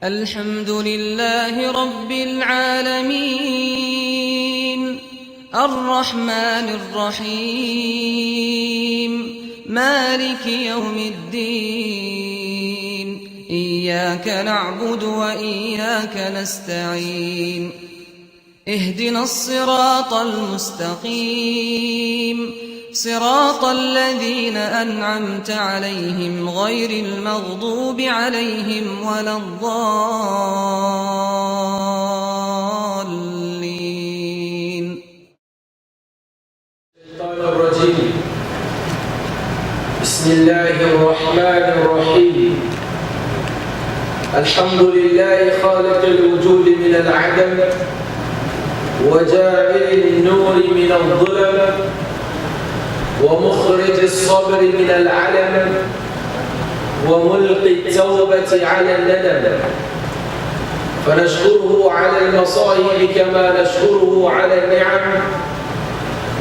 الحمد لله رب العالمين الرحمن الرحيم مالك يوم الدين إياك نعبد وإياك نستعين اهدنا الصراط المستقيم صراط الذين أنعمت عليهم غير المغضوب عليهم ولا الضالين. بسم الله الرحمن الرحيم. الحمد لله خالق الوجود من العدم وجاعل النور من الظلم ومخرج الصبر من العلم وملقي التوبة على الندم، فنشكره على المصائب كما نشكره على النعم،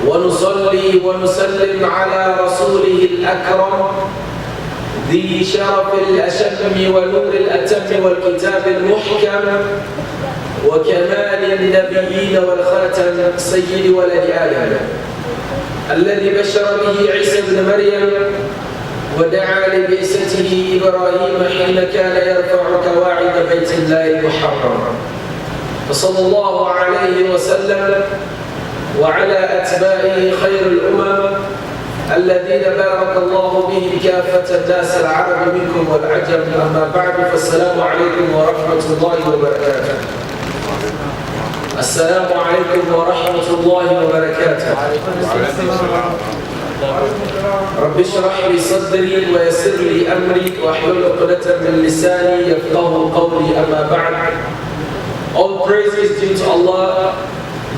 ونصلي ونسلم على رسوله الأكرم ذي شرف الأشم ونور الأتم والكتاب المحكم وكمال النبيين والخاتم سيد ولد آدم الذي بشر به عيسى بن مريم ودعا لبعثته إبراهيم حين كان يرفع قواعد بيت الله المحرم، فصلى الله عليه وسلم وعلى أتباعه خير الأمم الذين بارك الله بهم كافة الناس العرب منكم والعجم. أما بعد، فالسلام عليكم ورحمة الله وبركاته. السلام عليكم ورحمة الله وبركاته. رب اشرح لي صدري ويسر لي أمري واحلل عقدة من لساني يفقهوا قولي. أما بعد. All praise is due to Allah,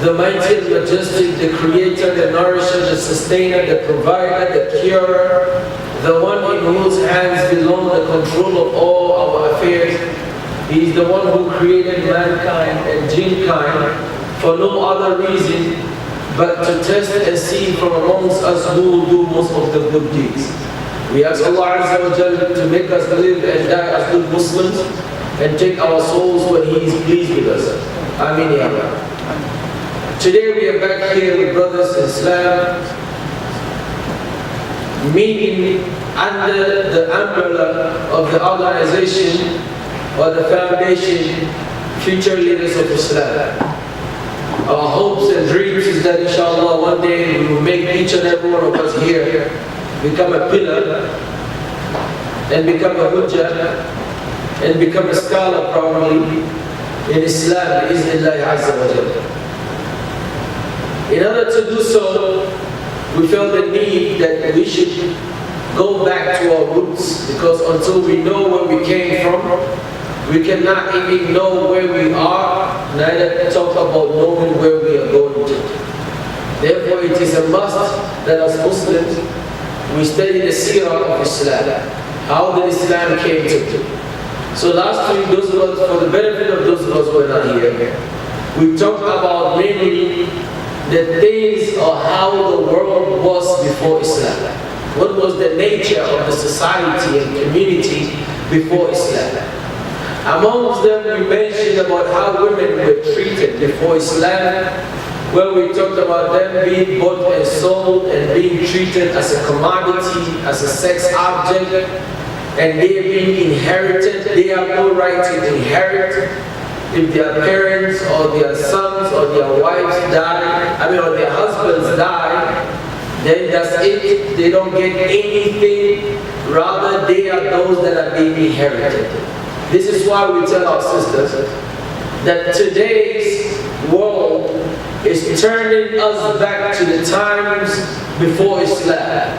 the mighty and majestic, the creator, the nourisher, the sustainer, the provider, the curer, the one in whose hands belong the control of all our affairs. He is the one who created mankind and jinnkind for no other reason but to test and see from amongst us who will do most of the good deeds. We ask Allah Azza wa Jalla to make us live and die as good Muslims and take our souls when He is pleased with us. Ameen ya Allah. Today we are back here with brothers in Islam, meeting under the umbrella of the organization or the foundation Future Leaders of Islam. Our hopes and dreams is that inshallah one day we will make each and every one of us here become a pillar and become a hujjah and become a scholar probably in Islam bi'iznillahi azza wa jalla. In order to do so, we felt the need that we should go back to our roots, because until we know where we came from, we cannot even know where we are, neither talk about knowing where we are going to. Therefore, it is a must that as Muslims, we study the seerah of Islam, how the Islam came to be. So last week, those of us, for the benefit of those of us who are not here, we talked about mainly the things or how the world was before Islam. What was the nature of the society and community before Islam? Amongst them, we mentioned about how women were treated before Islam, where we talked about them being bought and sold and being treated as a commodity, as a sex object, and they are being inherited. They have no right to inherit. If their parents or their sons or their wives die, or their husbands die, then that's it. They don't get anything. Rather, they are those that are being inherited. This is why we tell our sisters that today's world is turning us back to the times before Islam,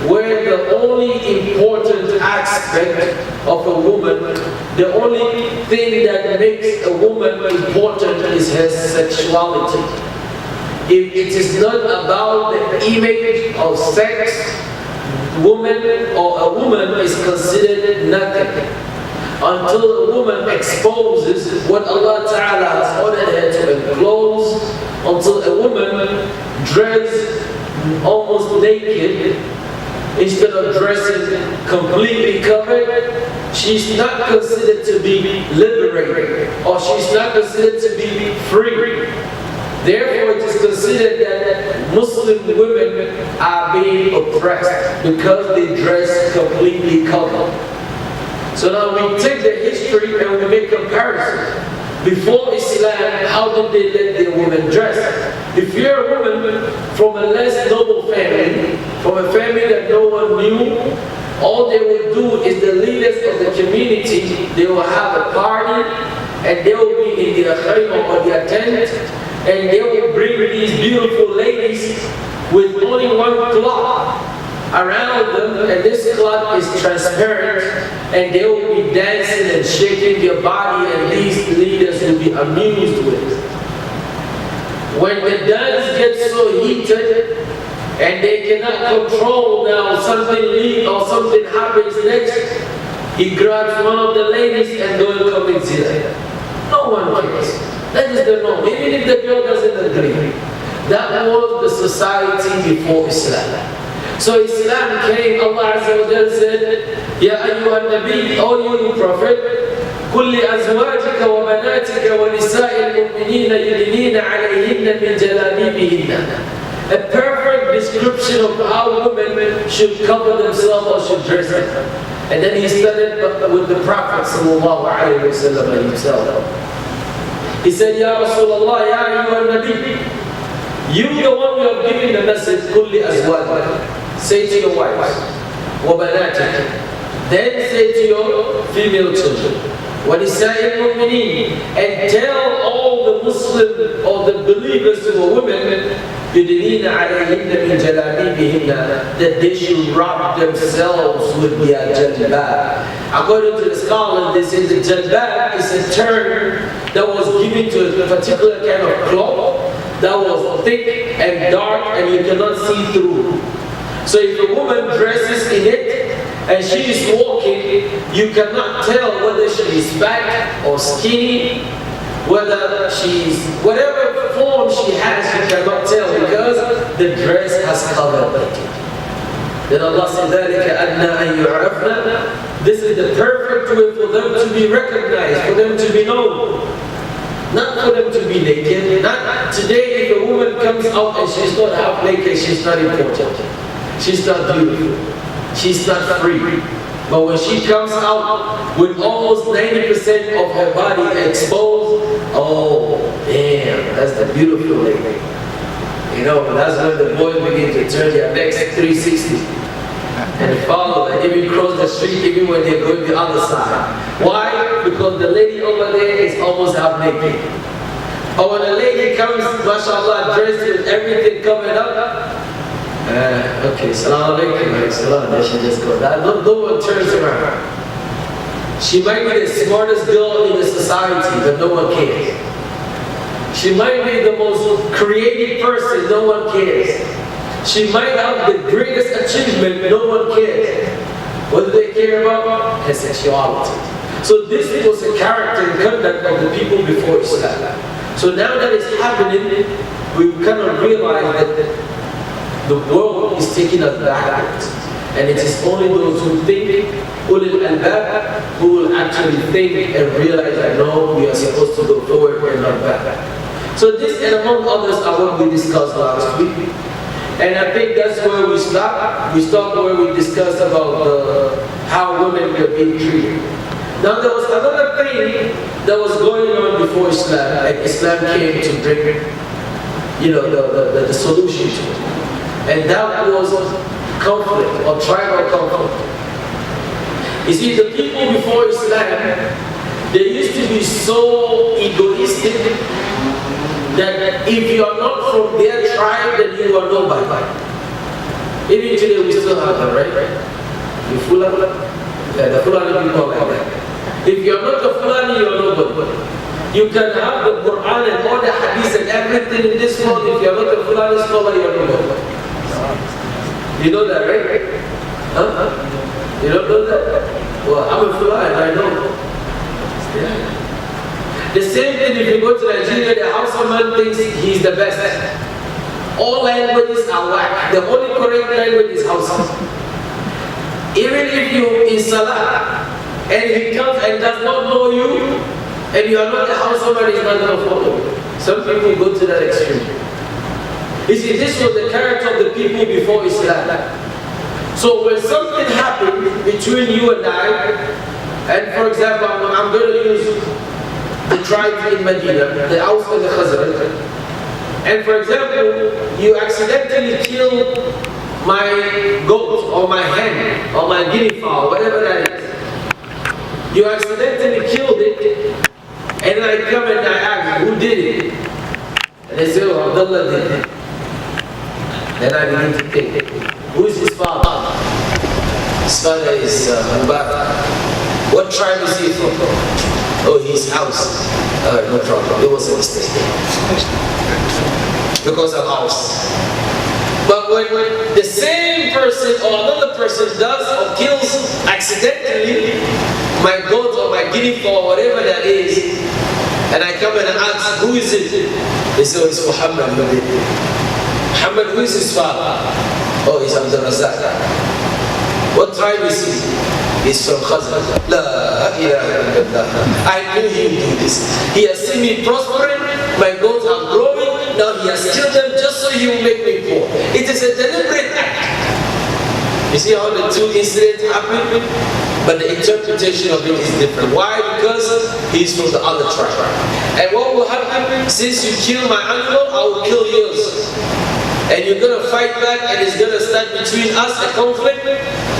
where the only important aspect of a woman, the only thing that makes a woman important is her sexuality. If it is not about the image of sex, woman or a woman is considered nothing. Until a woman exposes what Allah Ta'ala has ordered her to enclose, until a woman dressed almost naked instead of dressing completely covered, she's not considered to be liberated, or she's not considered to be free. Therefore, it is considered that Muslim women are being oppressed because they dress completely covered. So now we take the history and we make comparisons. Before Islam, how did they let their women dress? If you're a woman from a less noble family, from a family that no one knew, all they would do is the leaders of the community, they will have a party and they will be in their khaymah or their tent, and they will bring these beautiful ladies with only one cloth around them, and this cloth is transparent, and they will be dancing and shaking their body, and these leaders will be amused with it. When the dance gets so heated and they cannot control now, something leaks or something happens next, he grabs one of the ladies and go and commit zina. No one cares. That is the norm, even if the girl doesn't agree. That was the society before Islam. So Islam came, Allah Azza wa Jalla said, Ya ayyuhan Nabi, O you Prophet, قل لأزواجك وبناتك ونساء المؤمنين يدنين عليهن من جلابيبهن. A perfect description of how women should cover themselves or should dress them. And then he started with the Prophet sallallahu alayhi wa sallam himself. He said, Ya Rasulullah, Ya ayyuhan Nabi, you the one who have given the message, قل لأزواجك. Say to your wives, وَبَنَاتِكَ. Then say to your female children, وَنِسَاءِ الْمُؤْمِنِينَ. And tell all the Muslim or the believers who are women, يُدْنِينَ عَلَيْهِنَّ مِنْ جَلَابِيبِهِنَّ, that they should wrap themselves with their jalbab. According to the scholars, they say the jalbab is a term that was given to a particular kind of cloth that was thick and dark and you cannot see through. So if a woman dresses in it and she is walking, you cannot tell whether she is fat or skinny, whether she's, whatever form she has, you cannot tell because the dress has covered it. Then Allah said, ذَلِكَ أَدْنَىٰ أَن يُعْرَفْنَا. This is the perfect way for them to be recognized, for them to be known. Not for them to be naked. Not today, if a woman comes out and she's not half naked, she's not important. She's not beautiful. She's not free. But when she comes out with almost 90% of her body exposed, oh, damn, that's the beautiful lady. You know, that's when the boys begin to turn their necks 360 and follow and even cross the street even when they're going the other side. Why? Because the lady over there is almost half naked. Or when a lady comes, mashallah, dressed with everything covered up, okay, salam alaikum, salam, then she just goes. No one turns around. She might be the smartest girl in the society, but no one cares. She might be the most creative person, no one cares. She might have the greatest achievement, no one cares. What do they care about? Her sexuality. So this was the character and conduct of the people before Islam. So now that it's happening, we kind of realize that the world is taking us backwards. And it is only those who think, ulil albab, who will actually think and realize that no, we are supposed to go forward and not back. So this and among others are what we discussed last week. And I think that's where we stop. We stop where we discussed about how women were being treated. Now there was another thing that was going on before Islam, and Islam came to bring, the solution to it. And that was conflict or tribal conflict. You see, the people before Islam, they used to be so egoistic that if you are not from their tribe, then you are nobody. Even today we still have that, right? The Fulani people like that. If you are not the Fulani, you are nobody. You can have the Quran and all the hadith and everything in this world. If you are not the Fulani scholar, you are nobody. You know that, right? Huh? You don't know that? Well, I'm a Fulani, I know. Yeah. The same thing if you go to Nigeria, the Hausa man thinks he's the best. All languages are whack. The only correct language is Hausa. Even if you're in Salah, and he comes and does not know you, and you are not the house, somebody is not going to follow you. Some people go to that extreme. You see, this was the character of the people before Islam. So when something happened between you and I, and for example, I'm going to use the tribe in Medina, the Aus and the Khazraj, and for example, you accidentally kill my goat or my hen or my guinea fowl, whatever that is. You accidentally killed it, and then I come and I ask, who did it? And they say, oh, Abdullah did it. Then I begin to think, who is his father? His father is Mubarak. What tribe is he from? Oh, his house. No problem, it was a mistake. Because of house. But when the same person or another person does or kills accidentally my goat or my guinea fowl or whatever that is, and I come and ask, who is it? They say, oh, it's Muhammad. Muhammad, who is his father? Oh, he's Abdul Razak. What tribe is he? He's from Khazraj. La ilaha illallah. I knew he would do this. He has seen me prospering, my goats are growing, now he has killed them just so he will make me poor. It is a deliberate act. You see how the two incidents happen? But the interpretation of it is different. Why? Because he's from the other tribe. And what will happen? Since you kill my animal, I will kill yours. And you're going to fight back and it's going to start between us a conflict.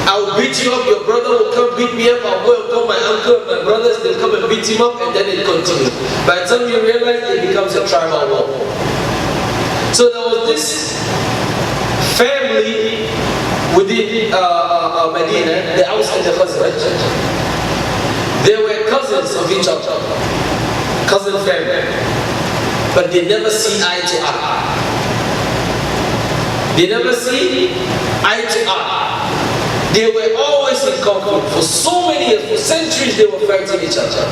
I'll beat you up, your brother will come beat me up, I'll go and call my uncle and my brothers, they'll come and beat him up, and then it continues. By the time you realize, it becomes a tribal war. So there was this family within Medina, the Aus and the Khazraj. They were cousins of each other, cousin family, but they never see eye to eye. They never see eye to eye. They were always in conflict. For so many years, for centuries, they were fighting each other.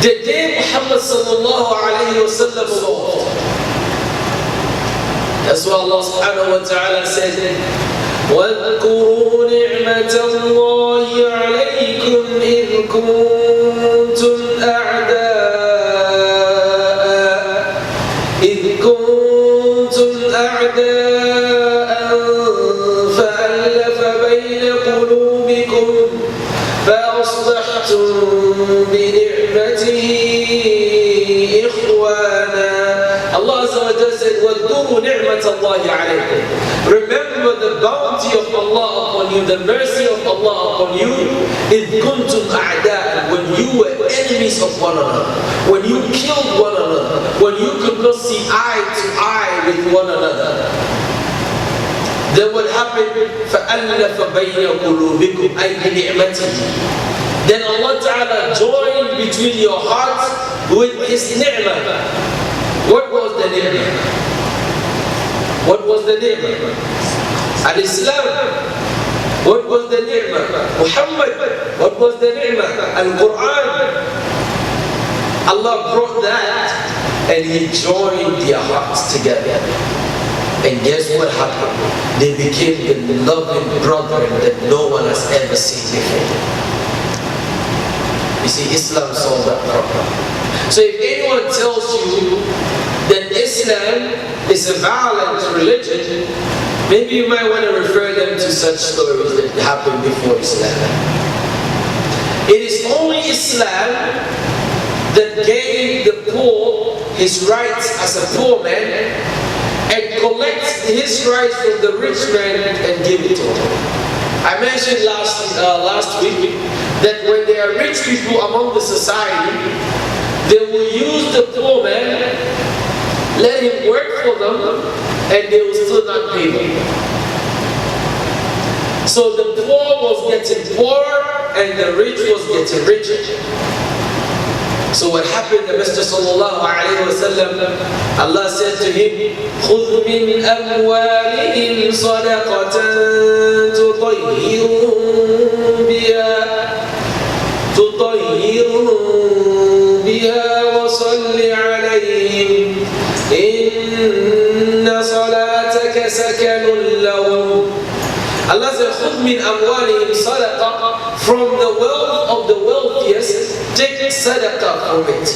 The day Muhammad sallallahu alayhi wa sallam was born, that's why Allah subhanahu wa ta'ala said, وَاذْكُرُوا نِعْمَةَ اللَّهِ عَلَيْكُمْ إِذْ كُنْتُمْ أعداء فألف بين قلوبكم فأصبحتم بنعمته إخوانا. Allah Azza wa Jalla said, وَاذْكُرُوا نِعْمَةَ اللَّهِ عَلَيْكُمْ. Remember the bounty of Allah upon you, the mercy of Allah upon you. إِذْ كُنْتُمْ أَعْدَاءً, when you were enemies of one another, when you killed one another, when you could not see eye to eye with one another. Then what happened? فَأَلَّفَ بَيْنَ قُلُوبِكُمْ أَيْ بِنِعْمَتِهِ. Then Allah Ta'ala joined between your hearts with His ni'mah. What was the ni'mah? What was the ni'mah? Al-Islam. What was the ni'mah? Muhammad. What was the ni'mah? Al-Quran. Allah brought that and He joined their hearts together. And guess what happened? They became the loving brethren that no one has ever seen before. You see, Islam solved that problem. So if anyone tells you that Islam is a violent religion, maybe you might want to refer them to such stories that happened before Islam. It is only Islam that gave the poor his rights as a poor man and collects his rights from the rich man and give it to him. I mentioned last week that when there are rich people among the society, they will use the poor man, let him work for them, and they will still not pay him. So the poor was getting poorer and the rich was getting richer. So what happened, the Messenger sallallahu alayhi wa sallam, Allah said to him, خُذْ مِنْ أَمْوَالِهِمْ صَدَقَةً تُطَيِّرُهُمْ بِهَا وَصَلِّ عَلَيْهِمْ إِنَّ صَلَاتَكَ سَكَنٌ لَهُمْ Allah says, خُذْ مِنْ أَمْوَالِهِمْ صَدَقَةً, from the wealth of the wealthiest, take sadaqah from it.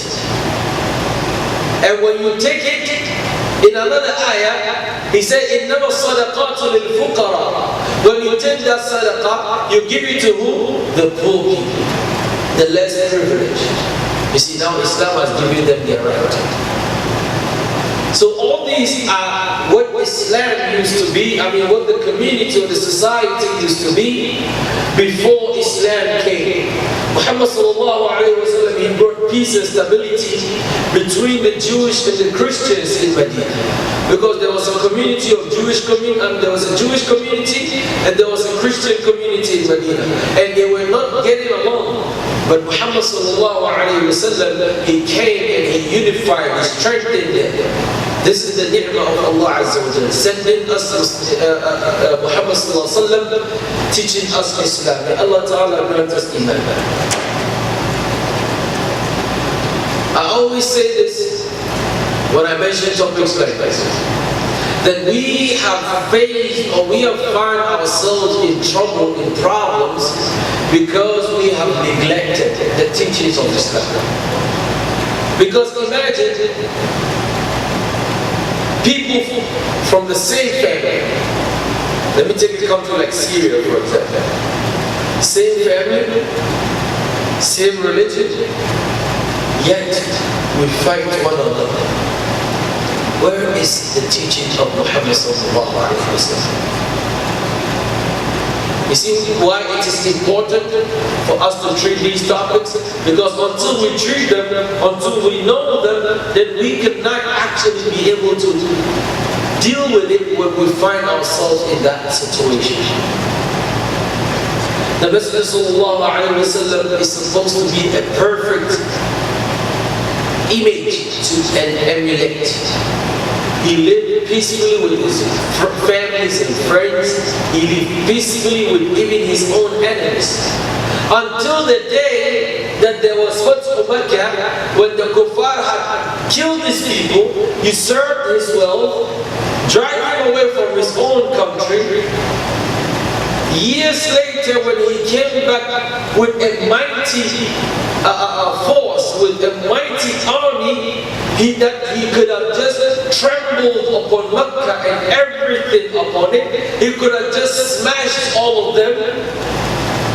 And when you take it, in another ayah, he said, إِنَّمَا الصَّدَقَاتُ لِلْفُقَرَى. When you take that sadaqah, you give it to who? The poor people, the less privileged. You see, now Islam has given them their right. So all these are what Islam used to be, what the community or the society used to be before Islam came. Muhammad sallallahu alayhi wa sallam, he brought peace and stability between the Jewish and the Christians in Medina. Because there was a community of there was a Jewish community and there was a Christian community in Medina. And they were not getting along. But Muhammad sallallahu alayhi wa sallam, he came and he unified, he strengthened them. This is the ni'mah of Allah Azza wa Jalla, sending us Muhammad sallallahu alayhi wa sallam, teaching us Islam. May Allah Ta'ala grant us Iman. I always say this when I mention topics like this, that we have faced or we have found ourselves in trouble, in problems, because we have neglected the teachings of Islam. Because imagine people from the same family. Let me take a country like Syria, for example. Same family, same religion, yet we fight one another. Where is the teaching of Muhammad sallallahu alaihi wasallam? You see why it is important for us to treat these topics? Because until we treat them, until we know them, then we cannot actually be able to deal with it when we find ourselves in that situation. The Messenger sallallahu alaihi wasallam is supposed to be a perfect image to emulate. He lived peacefully with his families and friends. He lived peacefully with even his own enemies. Until the day that there was Fathu Mecca, when the kuffar had killed his people, usurped his wealth, drive him away from his own country. Years later, when he came back with a mighty force, with a mighty army, he could have just trampled upon Mecca and everything upon it. He could have just smashed all of them.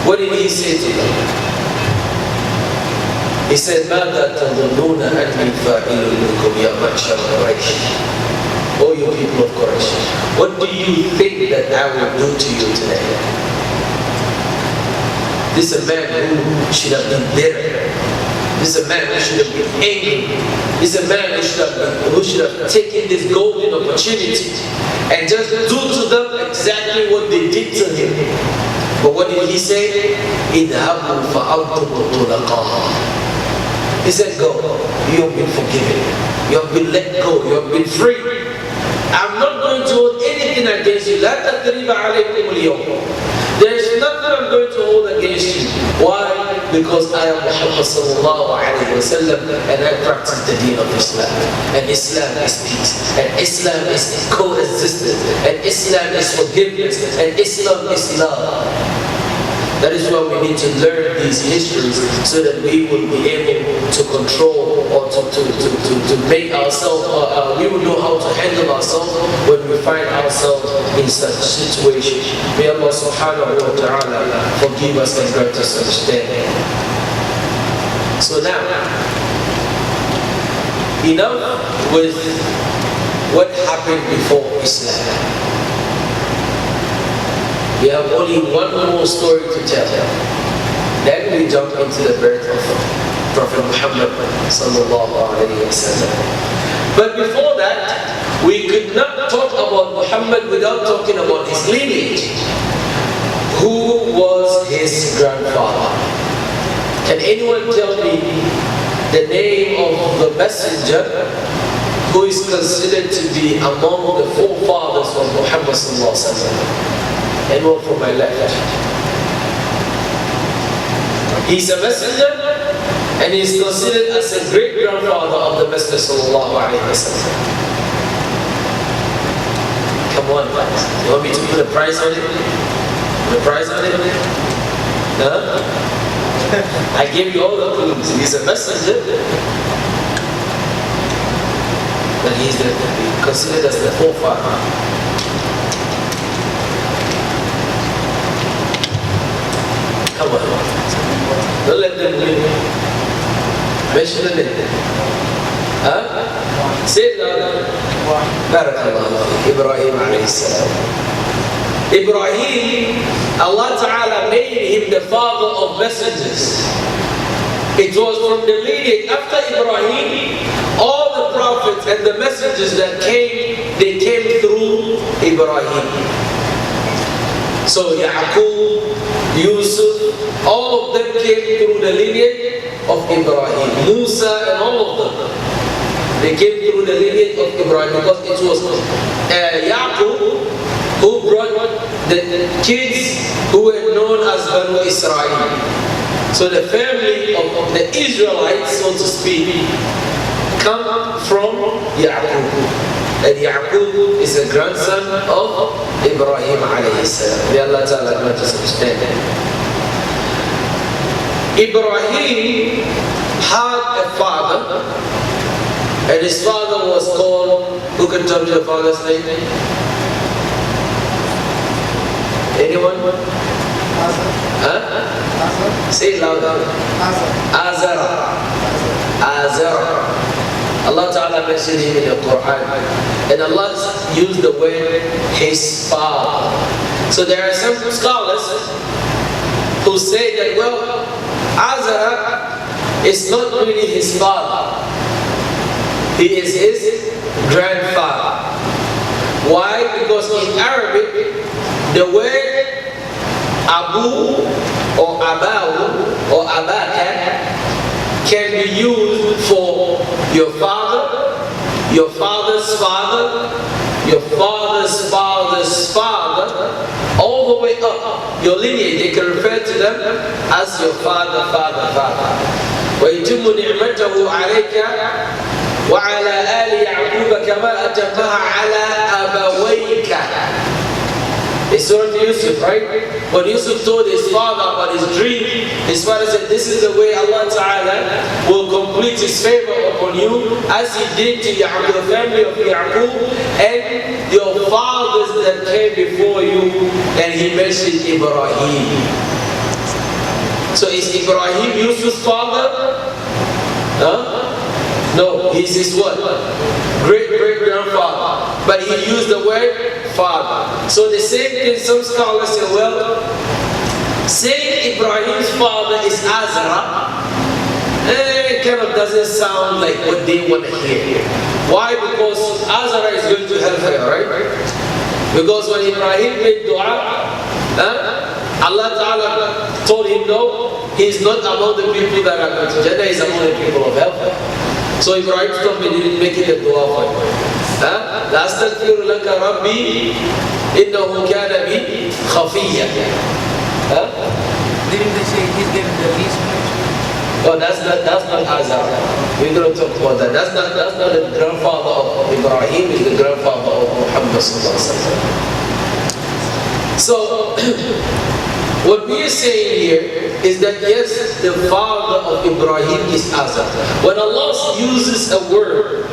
What did he say to them? He said, مَاذَا تَظُنُّونَ أَنِّي فَاعِلٌ بِكُمْ يَا مَعْشَرَ قُرَيْشٍ. Oh, you people of Quraysh, what do you think that I will do to you today? This is a man who should have been bitter. This is a man who should have been angry. This is a man who should have taken this golden opportunity and just do to them exactly what they did to him. But what did he say? اذهبوا فأنتم طلقاء. He said, go. You have been forgiven. You have been let go. You have been free. I'm not going to hold anything against you. لا تثريب عليكم اليوم. There is nothing I'm going to hold against you. Why? Because I am Muhammad sallallahu alayhi wa sallam and I practice the deen of Islam. And Islam is peace. And Islam is coexistence. And Islam is forgiveness. And Islam is love. That is why we need to learn these histories so that we will be able to control or to make ourselves, we will know how to handle ourselves when we find ourselves in such situations. May Allah subhanahu wa ta'ala forgive us and grant us understanding. So now, enough with what happened before Islam. We have only one more story to tell. Then we jump into the birth of Prophet Muhammad sallallahu alayhi wa sallam. But before that, we could not talk about Muhammad without talking about his lineage. Who was his grandfather? Can anyone tell me the name of the messenger who is considered to be among the forefathers of Muhammad sallallahu alayhi wa sallam? Anyone from my left? He's a messenger and he's considered as a great grandfather of the Messenger sallallahu alaihi wasallam. Come on, guys. You want me to put a price on it? The price on it? Huh? I gave you all the clues. He's a messenger. But he's considered as the forefather. Come on. Don't let them win. Mention the name. Huh? Say it louder. Barakallahu fik. Ibrahim alayhi salam. Ibrahim, Allah Ta'ala made him the father of messengers. It was from the lineage after Ibrahim, all the prophets and the messengers that came, they came through Ibrahim. So Yaqub, Yusuf, all of them came through the lineage of Ibrahim. Musa and all of them, they came through the lineage of Ibrahim because it was Yaqub who brought the kids who were known as Banu Israel. So the family of the Israelites, so to speak, come from Yaqub. And Yaqub is a grandson of Ibrahim alayhi salam. May Allah Ta'ala grant us understanding. Ibrahim had a father, and his father was called, who can tell me the father's name? Anyone? Huh? Say it louder. Azara. Azara. Allah Ta'ala mentioned him in the Quran. And Allah used the word his father. So there are some scholars who say that, well, Azara is not really his father. He is his grandfather. Why? Because in Arabic, the word Abu or Abahu or Abaka can be used for your father, your father's father, your father's father's father, all the way up your lineage. They can refer to them as your father, father, father. وَيَتِمُّ نِعْمَتَهُ عَلَيْكَ وَعَلَى آلِ يَعْقُوبَ كَمَا أَتَمَّهَا عَلَى أَبَوَيْكَ. It's Surah Yusuf, right? When Yusuf told his father about his dream, his father said, this is the way Allah Ta'ala will complete his favor upon you, as he did to Yaqub, the family of Yaqub, and your fathers that came before you. And he mentioned Ibrahim. So is Ibrahim Yusuf's father? Huh? No, he's his what? Great-great-grandfather. But he used the word father. So the same thing, some scholars say, well, saying Ibrahim's father is Azara, it kind of doesn't sound like what they want to hear. Why? Because Azara is going to hellfire, right? Because when Ibrahim made dua, Allah Ta'ala told him, no, he's not among the people that are going to Jannah, he's among the people of hellfire. So Ibrahim told me, didn't make it a dua for him. لَأَسْتَغْفِرُ لَكَ رَبِّي إِنَّهُ كَانَ بِي خَفِيًّا. Didn't they say he's getting the least much? Oh, that's not Azar. We're going to talk about that. That's not the grandfather of Ibrahim, it's the grandfather of Muhammad sallallahu alaihi wasallam. So, what we are saying here is that yes, the father of Ibrahim is Azar. When Allah uses a word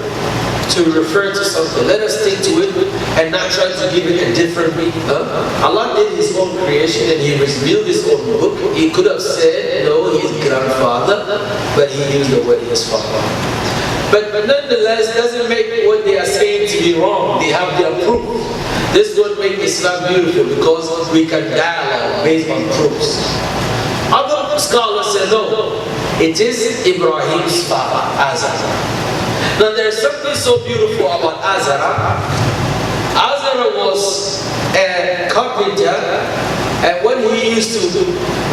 to refer to something, let us stick to it and not try to give it a different meaning. Allah did His own creation and He revealed His own book. He could have said, no, his grandfather, but He used the word his father. But nonetheless, doesn't make what they are saying to be wrong. They have their proof. This is what makes Islam beautiful, because we can dialogue based on proofs. Other scholars say, no, it is Ibrahim's father, Azar. Now there's something so beautiful about Azara. Azara was a carpenter, and what he used to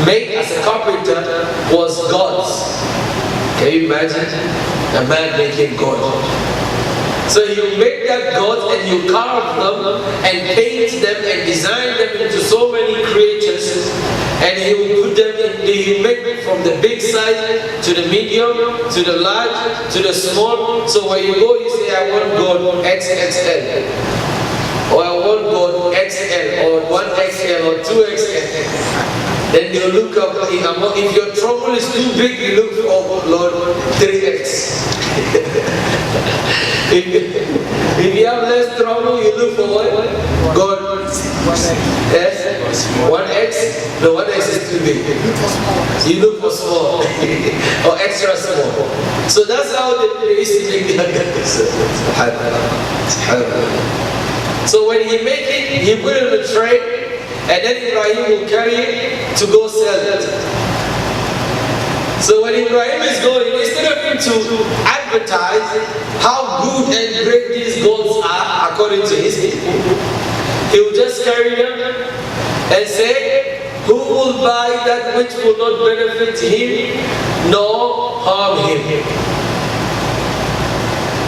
make as a carpenter was gods. Can you imagine? A man making gods. So you make that god and you carve them and paint them and design them into so many creatures, and he will put them in, he make it from the big size to the medium, to the large, to the small. So when you go, you say, I want God XXL, or I want God XL, or 1XL, XL or 2XL. Then they'll look up, if your trouble is too big, you look for, oh Lord, 3X. if you have less trouble, you look for what? God, yes? 1X? No, 1X is too big. You look for small, or extra small. So that's how they used to make the So when he make it, he put it in a tray, and then Ibrahim will carry it to go sell it. So when Ibrahim is going, instead of him to advertise how good and great these gods are according to his people, he will just carry them and say, who will buy that which will not benefit him nor harm him?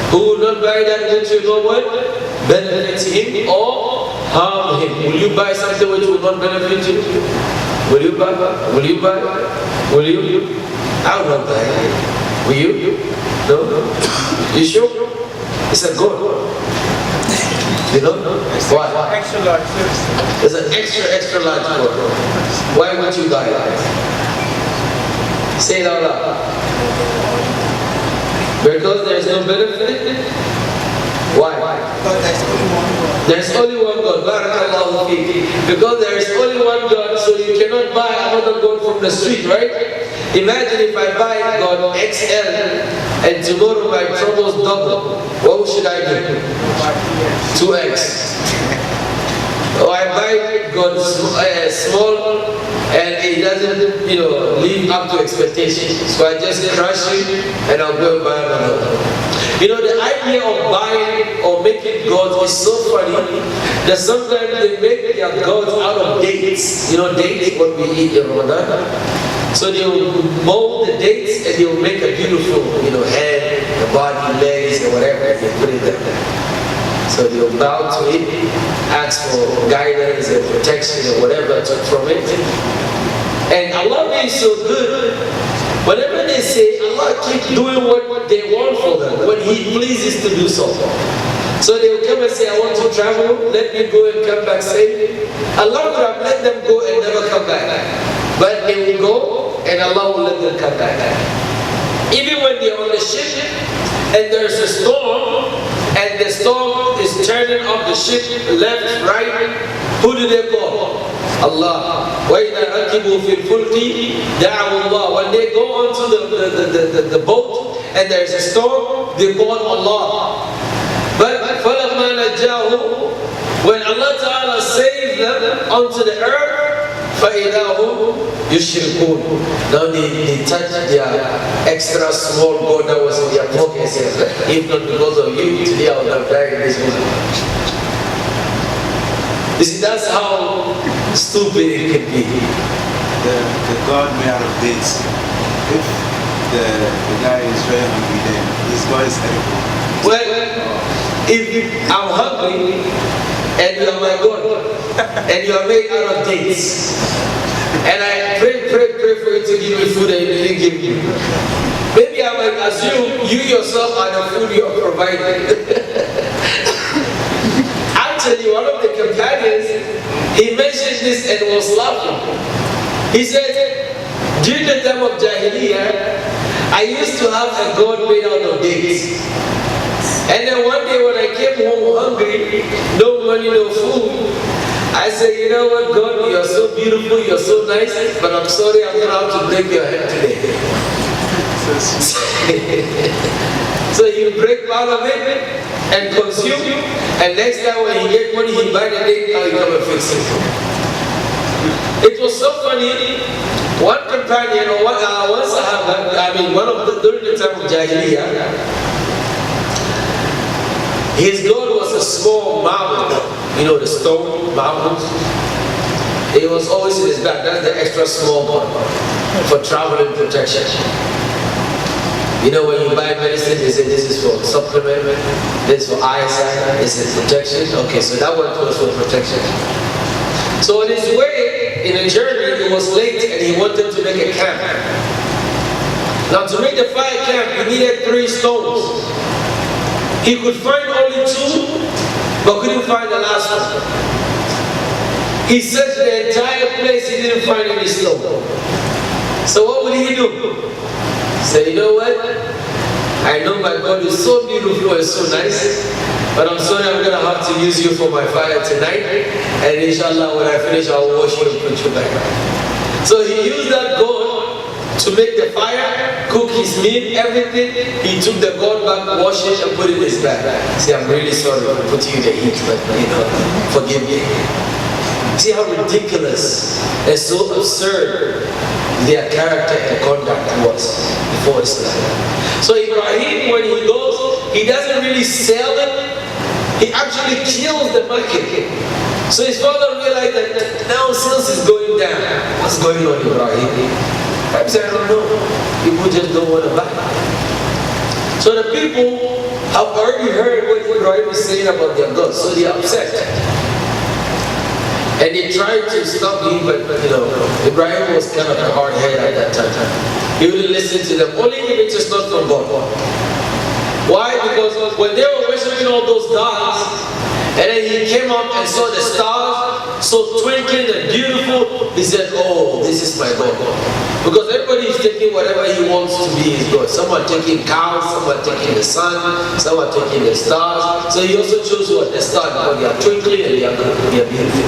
Who will not buy that which will not benefit him or harm him? Will you buy something which will not benefit you? Will you buy? Will you buy? Will you? I will not buy. Will you? No? You sure? It's a God. You know? Why? Extra large. It's an extra large God. Why would you buy it? Say it out loud. Because there is no benefit. Why? There's only one God. Barakallahu feek. Because there is only one God, so you cannot buy another God from the street, right? Imagine if I buy God XL and tomorrow my troubles double. What should I do? 2X. Or I buy God small and it doesn't, live up to expectations. So I just crush it and I'll go and buy another. The idea of buying or making gods is so funny that sometimes they make their gods out of dates. Dates, what we eat in Ramadan. So they will mold the dates and they will make a beautiful, head, the body, legs, and whatever, and they put it there. So they will bow to it, ask for guidance and protection or whatever from it. And Allah is so good. Whenever they say, Allah keeps doing what they want for them, when He pleases to do so. So they will come and say, I want to travel, let me go and come back safely. Allah would have let them go and never come back. But they will go and Allah will let them come back. Even when they are on the ship and there is a storm, and the storm is turning up the ship left, right, who do they call? Allah. وَإِذَا رَكِبُوا فِي الْفُلْكِ دَعَوُوا اللَّهِ. When they go onto the boat and there is a storm, they call Allah. But فَلَمَّا نَجَّاهُ, when Allah Ta'ala saves them onto the earth, فَإِذَا هُمْ يُشْرِكُونَ. Now they touch their extra small God that was in their pockets. If not because of you, today I would have died in this world. You see, that's how stupid it can be. The God made out of dates. If the guy is very hungry, then his God is edible. Well, if I'm hungry and you are my God and you are made out of dates, and I pray for you to give me food and you didn't give me, maybe I might assume you yourself are the food you are providing. Actually, one of the companions, he mentioned this and was laughing. He said, during the time of Jahiliyyah, I used to have a God made out of dates. And then one day when I came home hungry, no money, no food, I said, you know what, God, you are so beautiful, you are so nice, but I'm sorry, I'm going to have to break your head today. So he break part of it and consume, and next time when he get money, he buy the thing and he come and fix it. It was so funny. One companion, or one Sahaba, during the time of Jahiliyyah, his God was a small marble, the stone marbles. It was always in his back. That's the extra small one for travel and protection. When you buy medicine, they say this is for supplement, this is for eyesight, this is protection. Okay, so that one was for protection. So on his way in a journey, it was late and he wanted to make a camp. Now to make the fire camp, he needed 3 stones. He could find only 2, but couldn't find the last one. He searched the entire place, he didn't find any stone. So what would he do? He said, you know what? I know my God is so beautiful and so nice, but I'm sorry I'm going to have to use you for my fire tonight. And inshallah, when I finish, I'll wash you and put you back. So he used that gold to make the fire, cook his meat, everything. He took the gold back, washed it, and put it in his bag. Say, I'm really sorry for putting you in the heat, but forgive me. See how ridiculous and so absurd their character and conduct was before Islam. So Ibrahim, when he goes, he doesn't really sell it, he actually kills the market. So his father realized that now sales is going down. What's going on, Ibrahim? Perhaps I don't know. People just don't want to buy. So the people have already heard what Ibrahim is saying about their God, so they are upset. And they tried to stop him, but Ibrahim was kind of a hard head at that time. He wouldn't listen to them, only if it is not from God. Why? Because when they were worshiping all those gods, and then he came up and saw the stars, so twinkling and beautiful, he said, oh, this is my God. Because everybody is taking whatever he wants to be his God. Some are taking cows, some are taking the sun, some are taking the stars. So he also chose what? The stars, because they are twinkling and they are beautiful.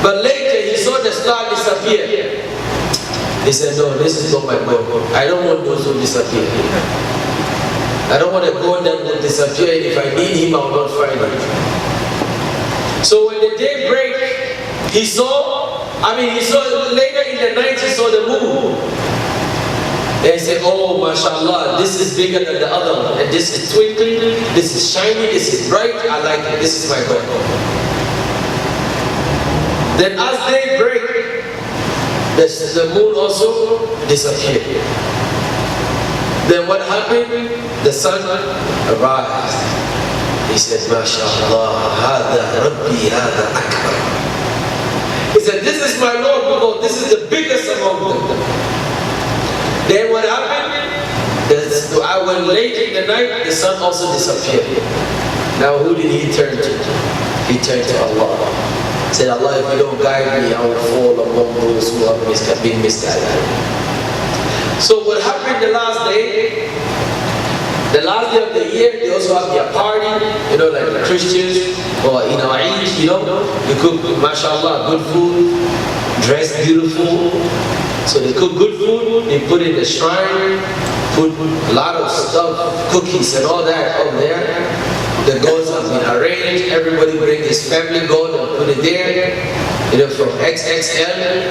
But later he saw the star disappear. He said, no, this is not my God. I don't want those who disappear. I don't want a God that will disappear, and if I need him, I will not find him. So when the day break, he saw later in the night he saw the moon. And he said, oh, mashallah, this is bigger than the other one. And this is twinkling, this is shiny, this is bright, I like it, this is my God. Then as day break, the moon also disappeared. Then what happened? The sun arose. He said, MashaAllah, hada Rabbi, hada akbar. He said, this is my Lord, because this is the biggest among them. Then what happened? When late in the night, the sun also disappeared. Now who did he turn to? He turned to Allah. He said, Allah, if you don't guide me, I will fall among those who have been misguided. So what happened the last day? The last day of the year, they also have their party, like the Christians, or in our Eid, they cook, mashallah, good food, dress beautiful. So they cook good food, they put in the shrine, put a lot of stuff, cookies and all that up there. The gods have been arranged, everybody bring his family god and put it there, from XXL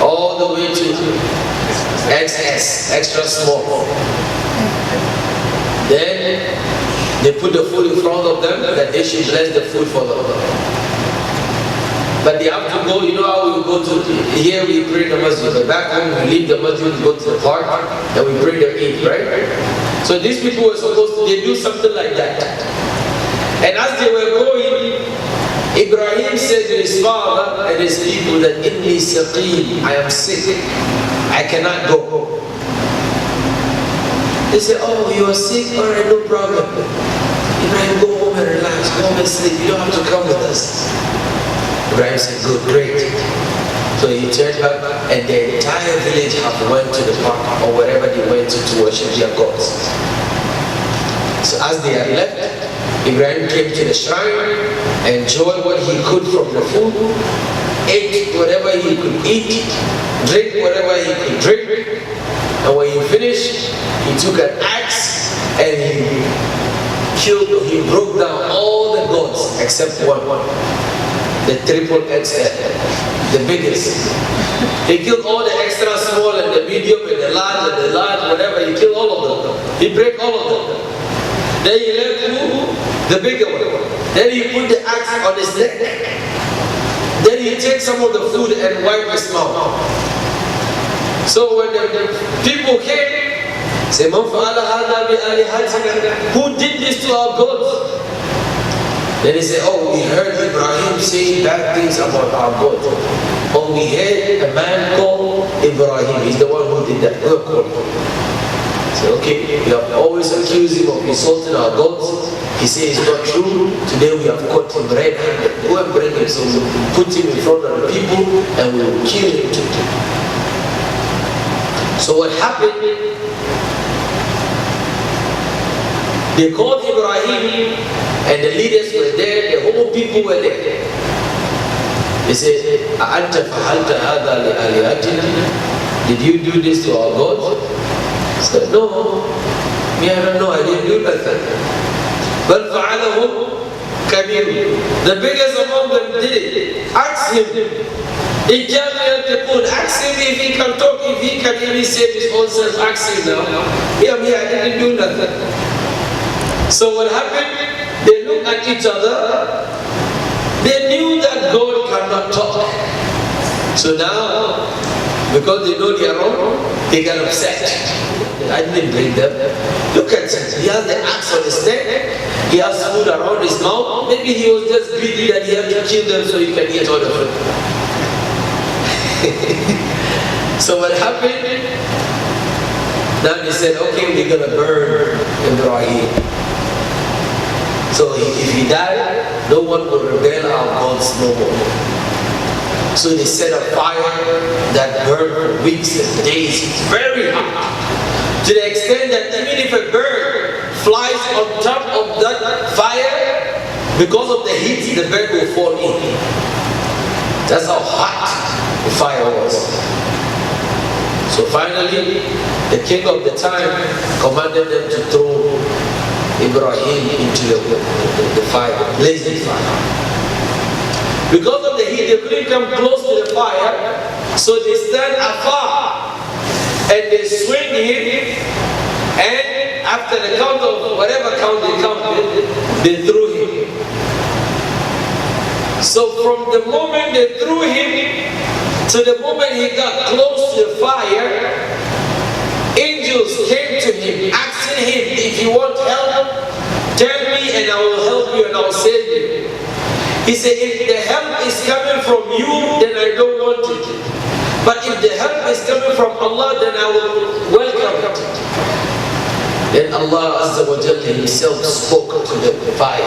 all the way to XS, extra small. Then they put the food in front of them that they should bless the food for them. But they have to go, how we go to, here we pray the masjid, but back home we leave the masjid, we go to the park, and we pray the Eid, right? So these people were supposed to, they do something like that. And as they were going, Ibrahim said to his father and his people that, Inni saqim, I am sick, I cannot go. They said, oh, you are sick? Alright, no problem. Ibrahim, go home and relax, go home and sleep, you don't have to come with us. Ibrahim said, good, great. So he turned back, and the entire village have went to the park or wherever they went to worship their gods. So as they had left, Ibrahim came to the shrine, enjoyed what he could from the food, ate whatever he could eat, drink whatever he could drink, and when he finished, he took an axe and he broke down all the gods except one, the triple XL, the biggest. He killed all the extra small and the medium and the large, whatever, he killed all of them. He broke all of them. Then he left the bigger one. Then he put the axe on his neck. Then he takes some of the food and wiped his mouth. So when the people came, say, who did this to our gods? Then he said, oh, we heard Ibrahim saying bad things about our God. Oh, we heard a man called Ibrahim. He's the one who did that. So, okay, we have always accused him of insulting our gods. He said it's not true. Today we have caught him red-handed. Go and bring him, so we'll put him in front of the people and we will kill him today. So what happened? They called Ibrahim and the leaders were there, the whole people were there. They said, أَأَنْتَ فَعَلْتَ هَذَا لِآلِهَتِنَا? Did you do this to our God? He said, no, me, I don't know, I didn't do nothing. But فَعَلَهُ كَبِيرٌ. The biggest among them did it. Ask him. Ask him if he can talk, if he can even save his own self. Ask him now. Yeah, I didn't do nothing. So what happened? They looked at each other. They knew that God cannot talk. So now, because they know they are wrong, they got upset. I didn't bring them. Look at him. He has the axe on his neck. He has food around his mouth. Maybe he was just greedy that he had to kill them so he can eat all of it. So what happened? Now they said, okay, we're going to burn Ibrahim. So if he died, no one will rebel our gods no more. So they set a fire that burned for weeks and days, very hot. To the extent that even if a bird flies on top of that fire, because of the heat, the bird will fall in. That's how hot the fire was. So finally, the king of the time commanded them to throw Ibrahim into the fire, blazing fire. Because of the heat, they couldn't come close to the fire, so they stand afar and they swing him, and after the count of whatever count they counted, they threw him. So from the moment they threw him to the moment he got close to the fire, angels came to him, asking him, if you want help, tell me and I will help you and I will save you. He said, if the help is coming from you, then I don't want it. But if the help is coming from Allah, then I will welcome it. Then Allah Azza wa Jalla himself spoke to the fire.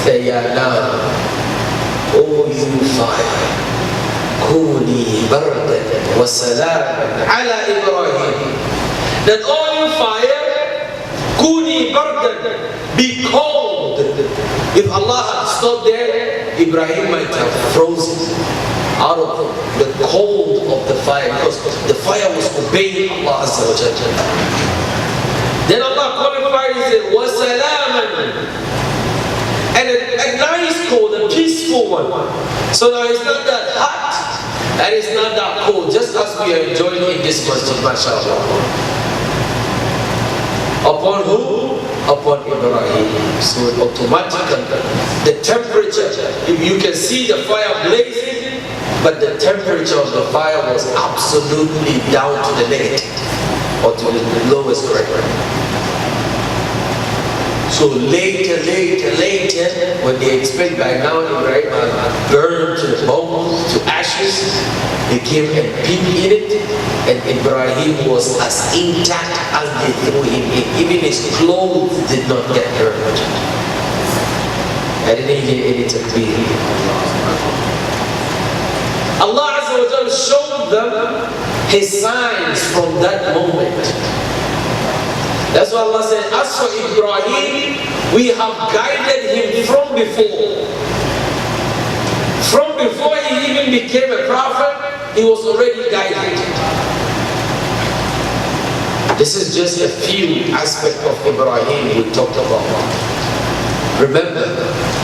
Say, Ya Nar, O you fire, Kuni bardan wa salaman ala Ibrahim. That all you fire, Kuni bardan, be cold. If Allah had stopped there, Ibrahim might have frozen out of the cold of the fire, because the fire was obeying Allah Azza wa Jalla. Then Allah qualified and said, wa salaman, and a nice cold, a peaceful one. So now it's not that hot, and it's not that cold, just as we are enjoying in this masjid, mashallah. Upon who? Upon Ibrahim. So automatically, the temperature, if you can see the fire blazing, but the temperature of the fire was absolutely down to the negative, or to the lowest record. So later, when they expect by now Ibrahim had burned to the bones, to ashes, they came and peeped in it, and Ibrahim was as intact as they threw him in. Even his clothes did not get burned. I didn't hear any takbir. Allah Azza wa Jalla showed them His signs from that moment. That's why Allah said, as for Ibrahim, we have guided him from before. From before he even became a prophet, he was already guided. This is just a few aspects of Ibrahim we talked about. Remember,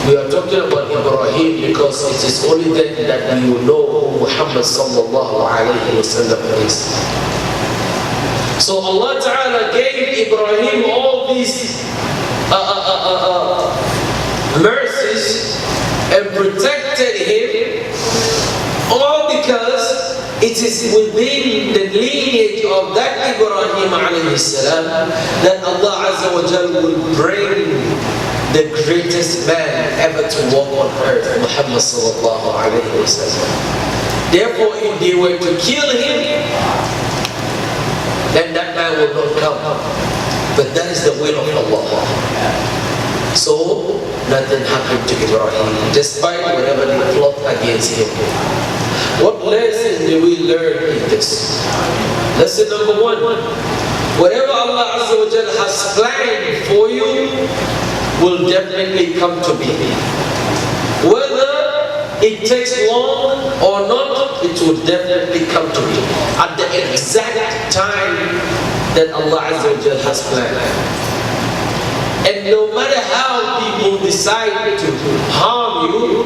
we are talking about Ibrahim because it is only then that we will know who Muhammad sallallahu alayhi wa sallam is. So Allah Ta'ala gave Ibrahim all these mercies and protected him, all because it is within the lineage of that Ibrahim alayhi salam that Allah Azza wa Jalla will bring the greatest man ever to walk on earth, Muhammad sallallahu alayhi wa sallam. Therefore, if they were to kill him, then that man will not come. But that is the will of Allah. So nothing happened to Ibrahim, despite whatever they plot against him. What lesson do we learn in this? Lesson number one, whatever Allah Azza wa Jal has planned for you will definitely come to be. Whether it takes long or not, it will definitely come to be at the exact time that Allah Azza wa Jal has planned. And no matter how people decide to harm you,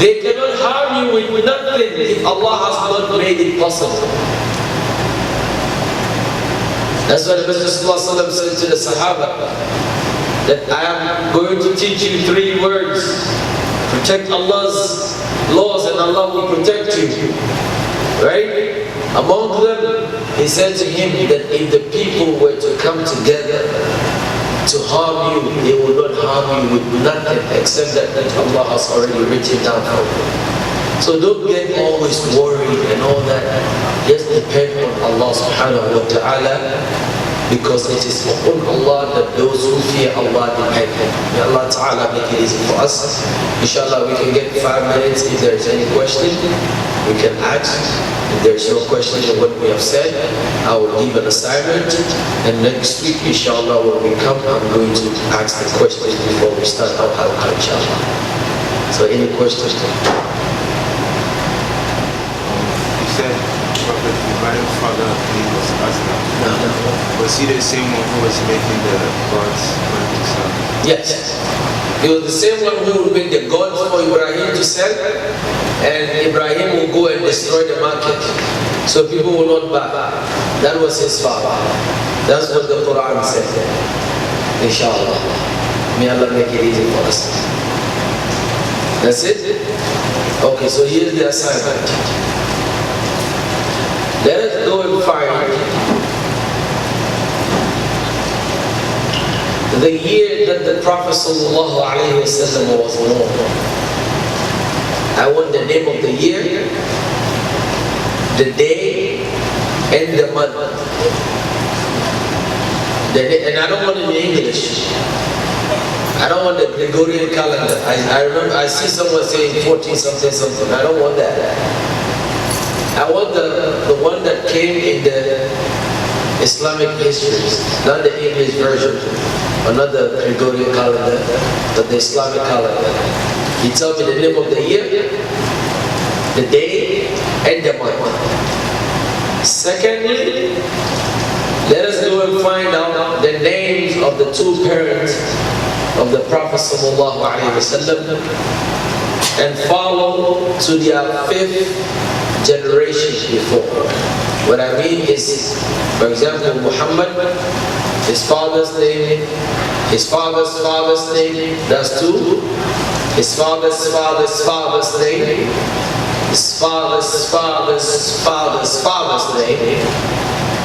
they cannot harm you with nothing if Allah has not made it possible. That's why the Prophet ﷺ said to the Sahaba that I am going to teach you 3 words. Protect Allah's laws and Allah will protect you. Right? Among them, he said to him that if the people were to come together to harm you, they will not harm you with nothing except that Allah has already written down for you. So don't get always worried and all that. Just depend on Allah subhanahu wa ta'ala, because it is upon Allah that those who fear Allah depend. May Allah ta'ala make it easy for us. Inshallah we can get 5 minutes. If there is any question, we can ask. If there is no question on what we have said, I will give an assignment, and next week inshallah when we come, I'm going to ask the question before we start our halqa inshallah. So any questions? You said Prophet Ibrahim's father name was S.A.W. No. Was he the same one who was making the gods for himself? Yes. He was the same one who would make the gods for Ibrahim to sell, and Ibrahim will go and destroy the market, so people will not buy. That was his father. That's what the Quran said. Inshallah. May Allah make it easy for us. That's it? Okay, so here's the assignment. Let us go and find the year that the Prophet ﷺ was born. I want the name of the year, the day, and the month. And I don't want it in English. I don't want the Gregorian calendar. I remember I see someone saying 14 something something. I don't want that. I want the one that came in the Islamic histories, not the English version, or not the Gregorian calendar, but the Islamic calendar. He tells me the name of the year, the day, and the month. Secondly, let us go and find out the names of the 2 parents of the Prophet ﷺ and follow to their 5th generation before. What I mean is, for example, Muhammad, his father's name, his father's father's name, that's 2. His father's father's father's name, his father's father's father's father's name,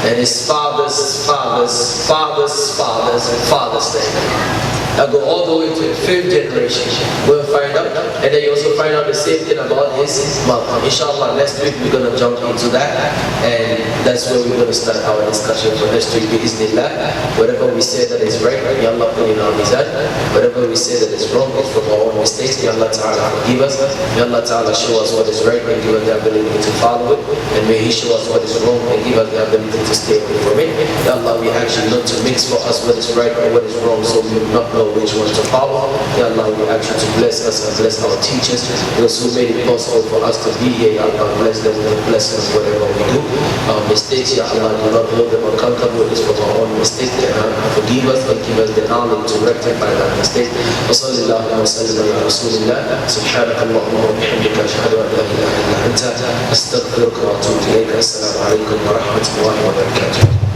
and his father's father's father's father's father's name. I go all the way to the 5th generation. We'll find out, and then you also find out the same thing about his mother. Inshallah, next week we're going to jump into that, and that's where we're going to start our discussion for next week. Bismillah. Whatever we say that is right, may Allah put in our mizan. Whatever we say that is wrong is from our own mistakes. May Allah Ta'ala forgive us. May Allah Ta'ala show us what is right and give us the ability to follow it. And may He show us what is wrong and give us the ability to stay away from it. May Allah, we actually not to mix for us what is right and what is wrong, so we will not know which one to follow. Ya Allah, we ask you to bless us and bless our teachers, those who made it possible for us to be here. Ya Allah, bless them and bless us whatever we do. Our mistakes, Ya Allah, do not hold them accountable. It is from our own mistakes. Forgive us and give us the knowledge to rectify that mistake. وصلى الله وسلم على رسول الله. سبحانك اللهم وبحمدك أشهد أن لا إله إلا أنت أستغفرك وأتوب إليك. السلام عليكم ورحمة الله وبركاته.